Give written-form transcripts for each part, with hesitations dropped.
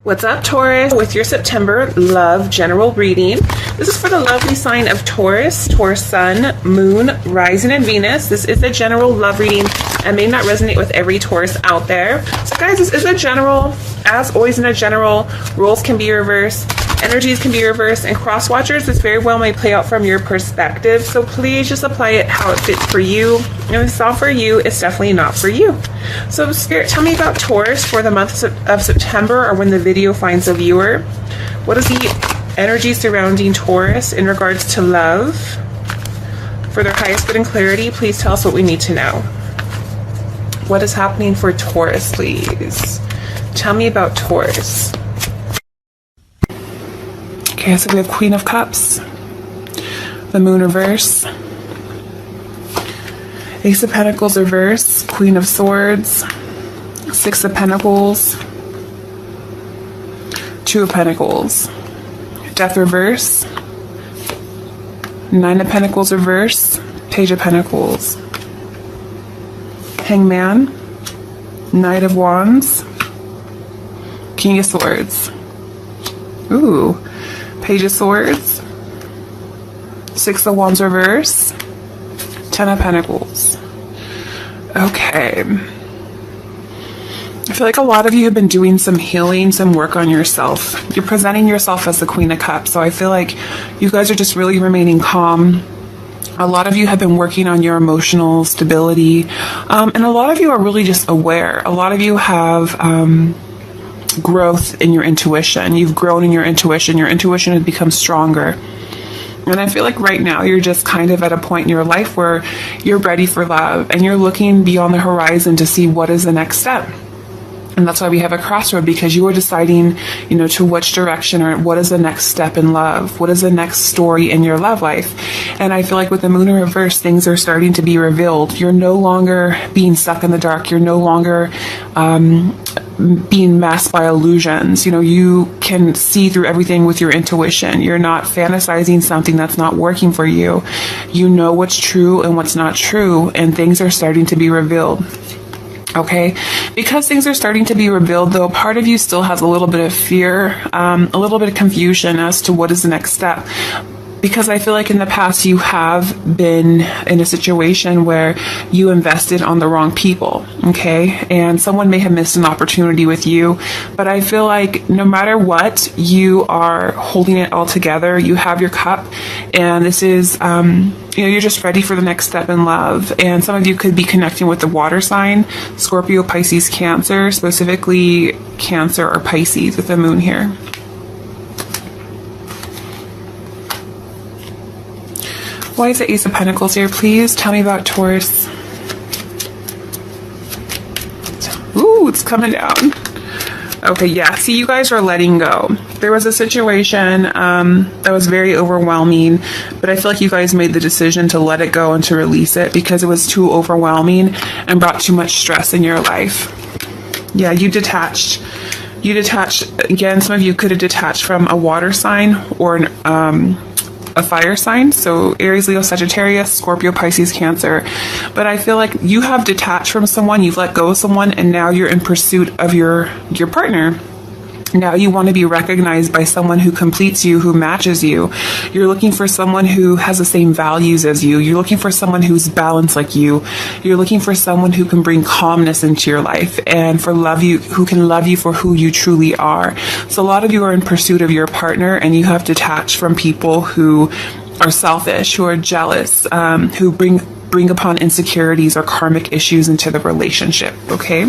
What's up, Taurus? With your September love general reading. This is for the lovely sign of Taurus, Taurus sun, moon, rising, and Venus. This is a general love reading and may not resonate with every Taurus out there. So guys, this is a general. As always in a general, roles can be reversed, energies can be reversed, and cross watchers, this very well may play out from your perspective. So please just apply it how it fits for you. And if it's not for you, it's definitely not for you. So Spirit, tell me about Taurus for the month of September, or when the video finds a viewer. What is the energy surrounding Taurus in regards to love? For their highest good and clarity, please tell us what we need to know. What is happening for Taurus, please? Tell me about Taurus. Okay, so we have Queen of Cups, the Moon reverse, Ace of Pentacles reverse, Queen of Swords, Six of Pentacles, Two of Pentacles, Death reverse, Nine of Pentacles reverse, Page of Pentacles, Hangman, Knight of Wands, King of Swords, ooh, Page of Swords, Six of Wands reverse, Ten of Pentacles. Okay. I feel like a lot of you have been doing some healing, some work on yourself. You're presenting yourself as the Queen of Cups, so I feel like you guys are just really remaining calm. A lot of you have been working on your emotional stability, and a lot of you are really just aware. A lot of you have growth in your intuition. You've grown in your intuition. Your intuition has become stronger. And I feel like right now you're just kind of at a point in your life where you're ready for love and you're looking beyond the horizon to see what is the next step. And that's why we have a crossroad, because you are deciding, to which direction, or what is the next step in love? What is the next story in your love life? And I feel like with the Moon in reverse, things are starting to be revealed. You're no longer being stuck in the dark. You're no longer being masked by illusions. You can see through everything with your intuition. You're not fantasizing something that's not working for you. You know what's true and what's not true, and things are starting to be revealed. Okay, because things are starting to be revealed, though, part of you still has a little bit of fear, a little bit of confusion as to what is the next step. Because I feel like in the past you have been in a situation where you invested on the wrong people, okay? And someone may have missed an opportunity with you, but I feel like no matter what, you are holding it all together. You have your cup, and this is, you're just ready for the next step in love. And some of you could be connecting with the water sign, Scorpio, Pisces, Cancer, specifically Cancer or Pisces with the moon here. Why is the Ace of Pentacles here? Please tell me about Taurus. Ooh, it's coming down. Okay, yeah. See, you guys are letting go. There was a situation that was very overwhelming, but I feel like you guys made the decision to let it go and to release it because it was too overwhelming and brought too much stress in your life. Yeah, you detached. You detached. Again, some of you could have detached from a water sign or a fire sign, so Aries, Leo, Sagittarius, Scorpio, Pisces, Cancer. But I feel like you have detached from someone, you've let go of someone, and now you're in pursuit of your partner. Now you want to be recognized by someone who completes you, who matches you. You're looking for someone who has the same values as you. You're looking for someone who's balanced like you. You're looking for someone who can bring calmness into your life and who can love you for who you truly are. So a lot of you are in pursuit of your partner, and you have detached from people who are selfish, who are jealous, who bring upon insecurities or karmic issues into the relationship, okay?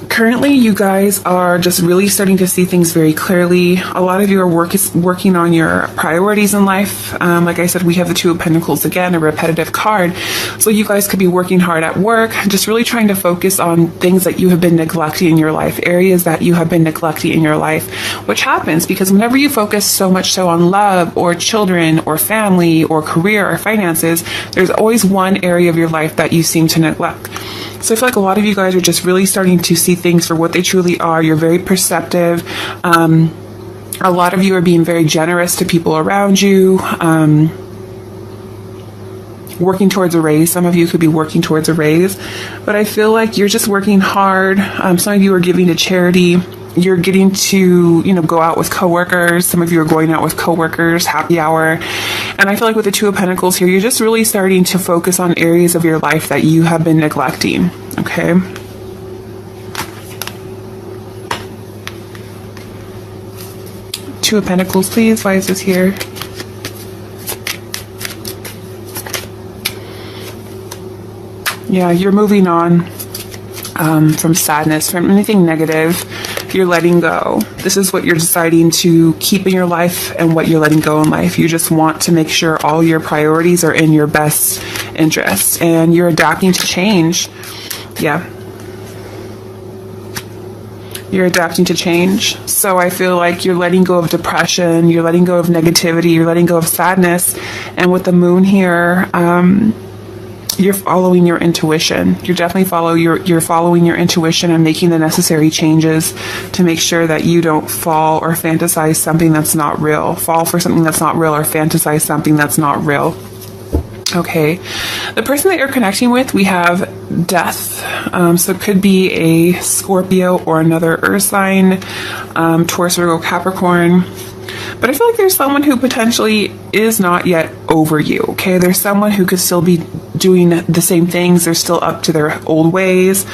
Currently, you guys are just really starting to see things very clearly. A lot of you are working on your priorities in life. Like I said, we have the Two of Pentacles again, a repetitive card. So you guys could be working hard at work, just really trying to focus on things that you have been neglecting in your life, areas that you have been neglecting in your life, which happens because whenever you focus so much so on love or children or family or career or finances, there's always one area of your life that you seem to neglect. So I feel like a lot of you guys are just really starting to see things for what they truly are. You're very perceptive. A lot of you are being very generous to people around you. working towards a raise. Some of you could be working towards a raise, but I feel like you're just working hard. Some of you are giving to charity. You're getting to, go out with coworkers. Some of you are going out with coworkers, happy hour. And I feel like with the Two of Pentacles here, you're just really starting to focus on areas of your life that you have been neglecting. Okay. Two of Pentacles, please. Why is this here? Yeah, you're moving on from sadness, from anything negative. You're letting go. This is what you're deciding to keep in your life and what you're letting go in life. You just want to make sure all your priorities are in your best interest, and you're adapting to change. Yeah. You're adapting to change. So I feel like you're letting go of depression. You're letting go of negativity. You're letting go of sadness. And with the moon here, you're following your intuition. You're definitely you're following your intuition and making the necessary changes to make sure that you don't fall or fantasize something that's not real. Fall for something that's not real or fantasize something that's not real. Okay. The person that you're connecting with, we have Death. So it could be a Scorpio or another Earth sign, Taurus, Virgo, Capricorn. But I feel like there's someone who potentially is not yet over you, okay? There's someone who could still be doing the same things. They're still up to their old ways.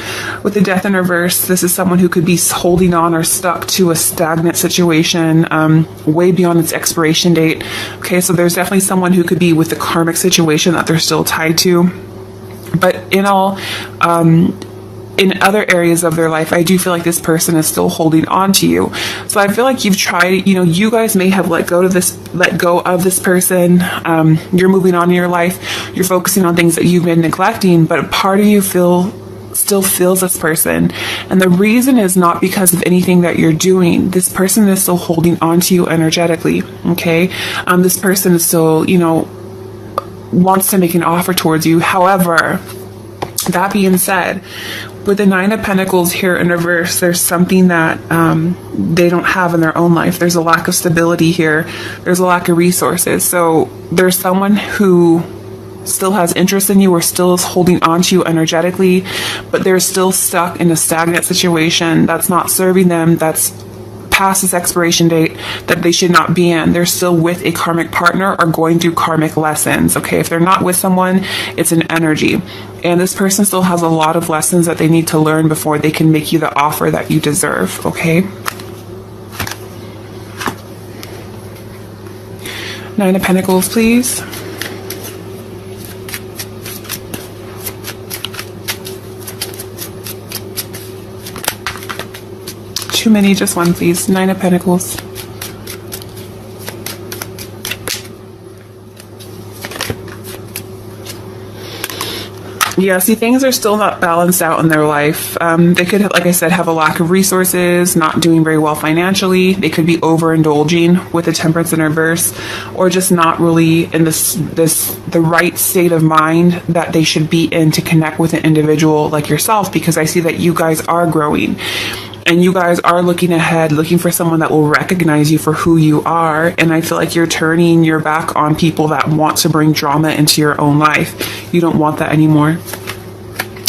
With the Death in reverse, this is someone who could be holding on or stuck to a stagnant situation way beyond its expiration date. Okay, so there's definitely someone who could be with the karmic situation that they're still tied to. But in other areas of their life, I do feel like this person is still holding on to you. So I feel like you've tried, you guys may have let go of this person. You're moving on in your life. You're focusing on things that you've been neglecting, but a part of you still feels this person. And the reason is not because of anything that you're doing. This person is still holding on to you energetically. Okay. This person is still, wants to make an offer towards you. However, that being said, with the Nine of Pentacles here in reverse, there's something that they don't have in their own life. There's a lack of stability here. There's a lack of resources. So there's someone who still has interest in you or still is holding on to you energetically, but they're still stuck in a stagnant situation that's not serving them, that's past its expiration date, that they should not be in. They're still with a karmic partner or going through karmic lessons. Okay, if they're not with someone, it's an energy. And this person still has a lot of lessons that they need to learn before they can make you the offer that you deserve. Okay. Nine of Pentacles, please. Too many, just one, please. Nine of Pentacles. Yeah, see, things are still not balanced out in their life. They could, like I said, have a lack of resources, not doing very well financially. They could be overindulging with the Temperance in reverse, or just not really in the right state of mind that they should be in to connect with an individual like yourself, because I see that you guys are growing. And you guys are looking ahead, looking for someone that will recognize you for who you are. And I feel like you're turning your back on people that want to bring drama into your own life. You don't want that anymore.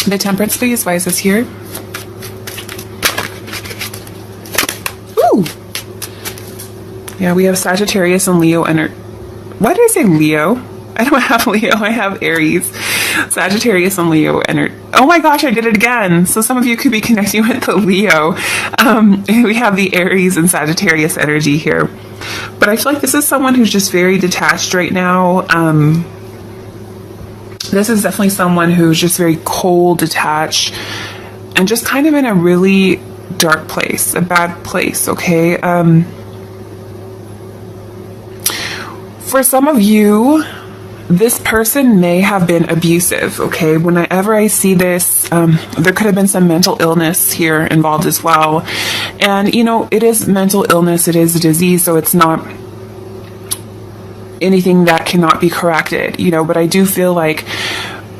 The Temperance, please. Why is this here? Ooh. Yeah, we have Sagittarius and Leo. Why did I say Leo? I don't have Leo. I have Aries. Sagittarius and Leo. Oh my gosh, I did it again. So some of you could be connecting with the Leo. We have the Aries and Sagittarius energy here. But I feel like this is someone who's just very detached right now. This is definitely someone who's just very cold, detached, and just kind of in a really dark place, a bad place, okay? For some of you, this person may have been abusive, okay? Whenever I see this, there could have been some mental illness here involved as well. And, it is mental illness, it is a disease, so it's not anything that cannot be corrected, but I do feel like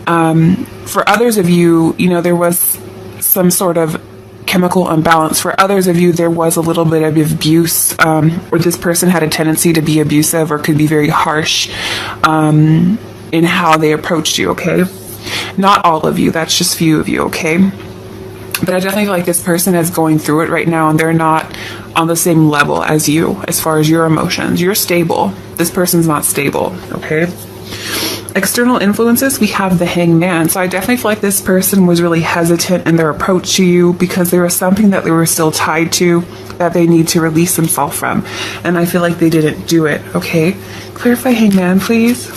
for others of you, there was some sort of chemical imbalance. For others of you, there was a little bit of abuse, or this person had a tendency to be abusive or could be very harsh. in how they approached you, okay? Not all of you, that's just few of you, okay? But I definitely feel like this person is going through it right now and they're not on the same level as you as far as your emotions. You're stable. This person's not stable, okay? External influences, we have the Hangman. So I definitely feel like this person was really hesitant in their approach to you because there was something that they were still tied to that they need to release themselves from. And I feel like they didn't do it, okay? Clarify Hangman, please.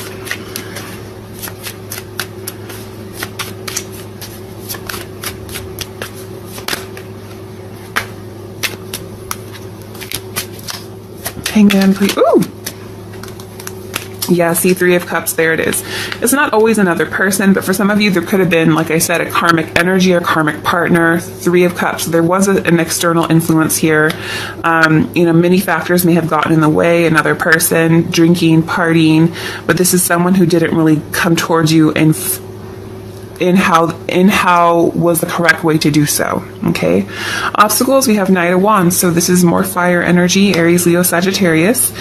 Hangman, please. Ooh! Yeah, see, Three of Cups, there it is. It's not always another person, but for some of you, there could have been, like I said, a karmic energy or karmic partner. Three of Cups, there was an external influence here. Many factors may have gotten in the way, another person, drinking, partying, but this is someone who didn't really come towards you in how was the correct way to do so, okay? Obstacles, we have Knight of Wands, so this is more fire energy, Aries, Leo, Sagittarius.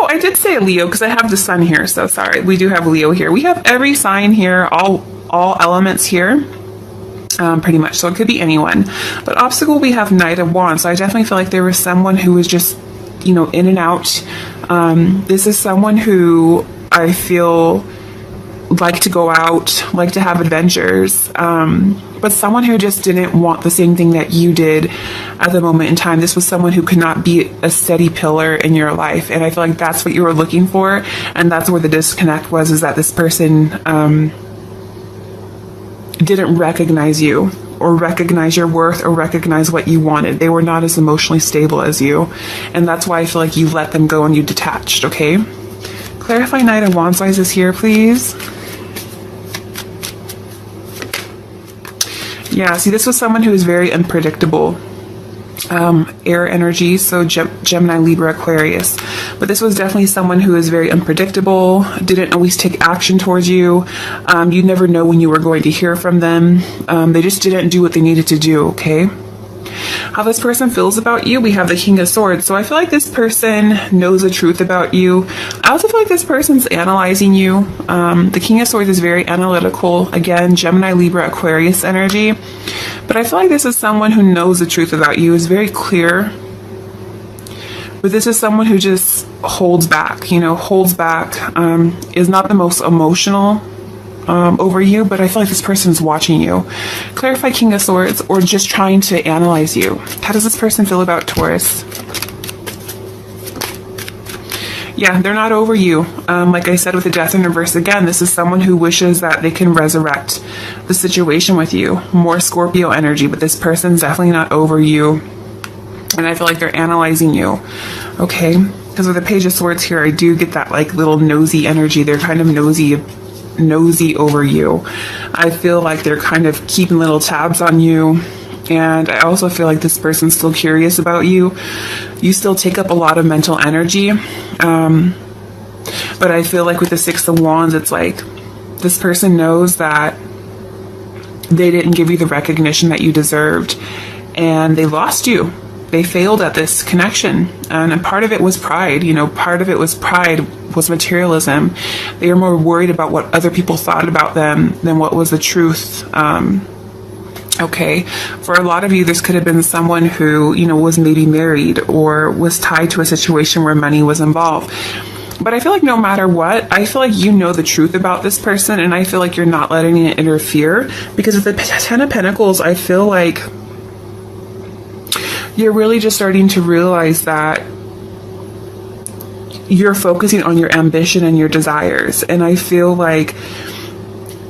I did say Leo because I have the sun here, so sorry. We do have Leo here. We have every sign here, all elements here, pretty much. So it could be anyone. But obstacle, we have Knight of Wands. So I definitely feel like there was someone who was just, in and out. This is someone who I feel like to go out, like to have adventures, but someone who just didn't want the same thing that you did at the moment in time. This was someone who could not be a steady pillar in your life, and I feel like that's what you were looking for, and that's where the disconnect was, is that this person didn't recognize you or recognize your worth or recognize what you wanted. They were not as emotionally stable as you, and that's why I feel like you let them go and you detached, okay? Clarify Knight of Wands sizes here, please. Yeah, see, this was someone who is very unpredictable. Air energy, so Gemini, Libra, Aquarius. But this was definitely someone who is very unpredictable, didn't always take action towards you. You never know when you were going to hear from them. They just didn't do what they needed to do, okay? How this person feels about you, we have the King of Swords. So I feel like this person knows the truth about you. I also feel like this person's analyzing you. The King of Swords is very analytical. Again, Gemini, Libra, Aquarius energy. But I feel like this is someone who knows the truth about you, is very clear. But this is someone who just holds back, is not the most emotional over you, but I feel like this person is watching you. Clarify King of Swords, or just trying to analyze you. How does this person feel about Taurus? Yeah, they're not over you. Like I said with the Death in reverse, again, this is someone who wishes that they can resurrect the situation with you. More Scorpio energy, but this person's definitely not over you. And I feel like they're analyzing you. Okay? Because with the Page of Swords here, I do get that like little nosy energy. They're kind of nosy over you. I feel like they're kind of keeping little tabs on you, and I also feel like this person's still curious about you. You still take up a lot of mental energy, but I feel like with the Six of Wands, it's like this person knows that they didn't give you the recognition that you deserved, and they lost you. They failed at this connection, and part of it was pride. Part of it was pride, was materialism. They were more worried about what other people thought about them than what was the truth. Okay, for a lot of you, this could have been someone who, was maybe married or was tied to a situation where money was involved. But I feel like no matter what, I feel like you know the truth about this person, and I feel like you're not letting it interfere, because with the Ten of Pentacles, I feel like you're really just starting to realize that you're focusing on your ambition and your desires. And I feel like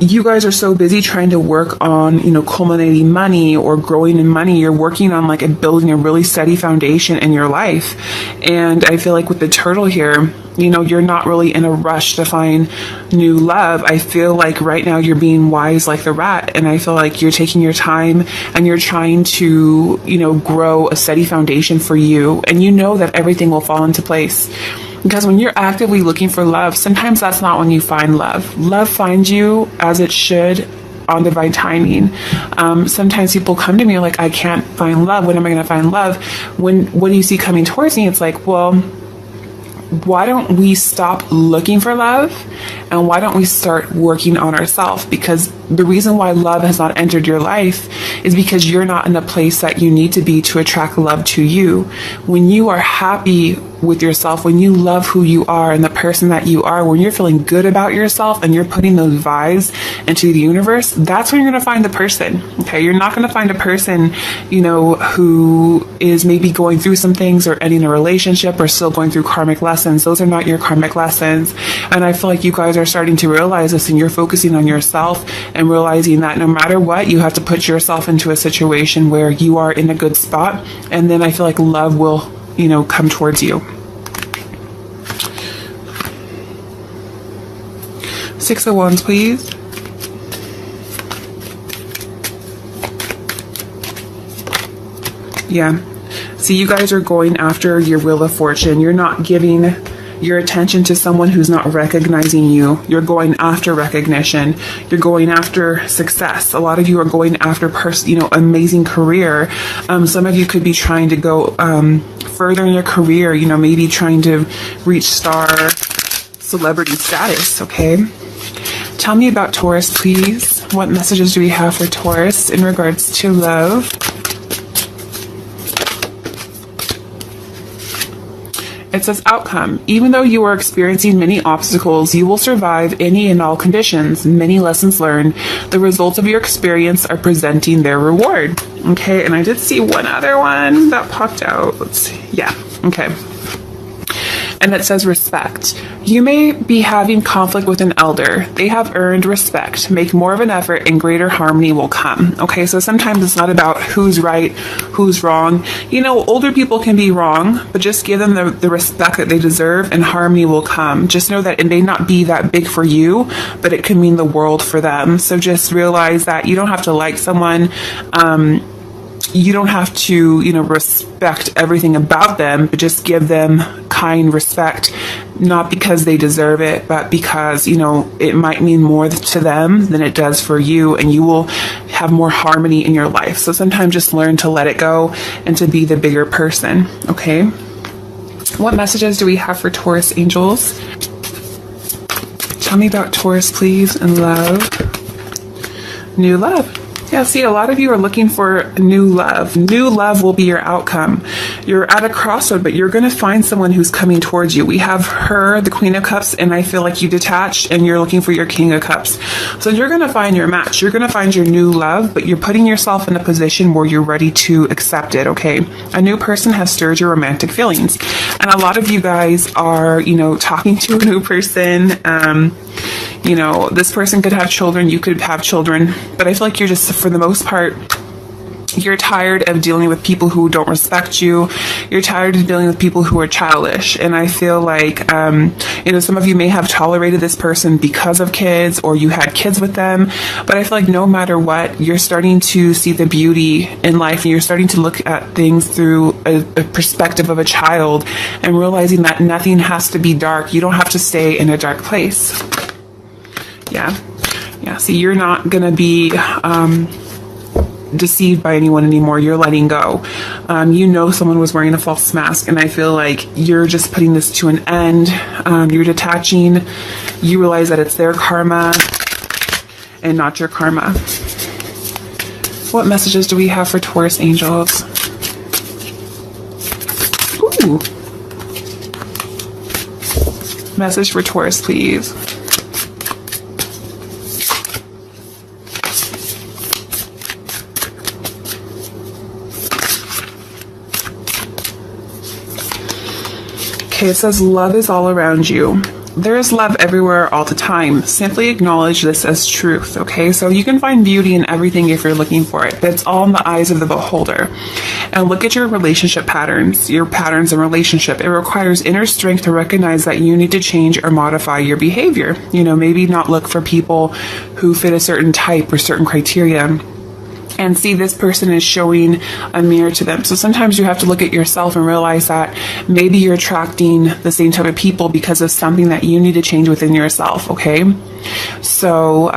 you guys are so busy trying to work on, culminating money or growing in money. You're working on building a really steady foundation in your life. And I feel like with the Turtle here, you're not really in a rush to find new love. I feel like right now you're being wise like the rat. And I feel like you're taking your time and you're trying to, grow a steady foundation for you. And you know that everything will fall into place. Because when you're actively looking for love, sometimes that's not when you find love. Love finds you as it should on divine timing. Sometimes people come to me like, I can't find love. When am I going to find love? What do you see coming towards me? It's like, well, why don't we stop looking for love and why don't we start working on ourselves? Because the reason why love has not entered your life is because you're not in the place that you need to be to attract love to you. When you are happy with yourself, when you love who you are and the person that you are, when you're feeling good about yourself and you're putting those vibes into the universe, that's when you're going to find the person. Okay, you're not going to find a person, who is maybe going through some things or ending a relationship or still going through karmic lessons. Those are not your karmic lessons. And I feel like you guys are starting to realize this, and you're focusing on yourself and realizing that no matter what, you have to put yourself into a situation where you are in a good spot. And then I feel like love will, come towards you. 6 of Wands, please. Yeah. See, you guys are going after your Wheel of Fortune. You're not giving your attention to someone who's not recognizing you. You're going after recognition. You're going after success. A lot of you are going after amazing career. Some of you could be trying to go further in your career, maybe trying to reach star celebrity status, okay? Tell me about Taurus, please. What messages do we have for Taurus in regards to love? It says outcome. Even though you are experiencing many obstacles, you will survive any and all conditions. Many lessons learned. The results of your experience are presenting their reward. Okay, and I did see one other one that popped out. Let's see. Yeah, okay. And it says respect. You may be having conflict with an elder. They have earned respect. Make more of an effort and greater harmony will come. Okay, so sometimes it's not about who's right, who's wrong. Older people can be wrong, but just give them the respect that they deserve and harmony will come. Just know that it may not be that big for you, but it can mean the world for them. So just realize that you don't have to like someone. You don't have to, respect everything about them, but just give them kind respect, not because they deserve it, but because, it might mean more to them than it does for you, and you will have more harmony in your life. So sometimes just learn to let it go and to be the bigger person, okay? What messages do we have for Taurus angels? Tell me about Taurus, please, and love. New love. Yeah, see, a lot of you are looking for new love. New love will be your outcome. You're at a crossroad, but you're going to find someone who's coming towards you. We have her, the Queen of Cups, and I feel like you detached and you're looking for your King of Cups. So you're going to find your match. You're going to find your new love, but you're putting yourself in a position where you're ready to accept it, okay? A new person has stirred your romantic feelings. And a lot of you guys are, talking to a new person. This person could have children, you could have children, but I feel like you're just, for the most part, you're tired of dealing with people who don't respect you. You're tired of dealing with people who are childish. And I feel like, some of you may have tolerated this person because of kids, or you had kids with them. But I feel like no matter what, you're starting to see the beauty in life, and you're starting to look at things through a perspective of a child and realizing that nothing has to be dark. You don't have to stay in a dark place. Yeah. See, you're not going to be deceived by anyone anymore. You're letting go. Someone was wearing a false mask, and I feel like you're just putting this to an end. You're detaching. You realize that it's their karma and not your karma. What messages do we have for Taurus angels? Ooh. Message for Taurus, please. Okay, it says love is all around you. There is love everywhere all the time. Simply acknowledge this as truth, okay? So you can find beauty in everything if you're looking for it. That's all in the eyes of the beholder. And look at your relationship patterns, your patterns in relationship. It requires inner strength to recognize that you need to change or modify your behavior. Maybe not look for people who fit a certain type or certain criteria. And see, this person is showing a mirror to them. So sometimes you have to look at yourself and realize that maybe you're attracting the same type of people because of something that you need to change within yourself, okay? So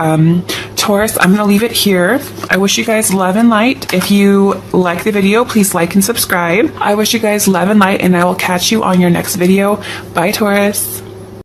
Taurus, I'm going to leave it here. I wish you guys love and light. If you like the video, please like and subscribe. I wish you guys love and light, and I will catch you on your next video. Bye, Taurus.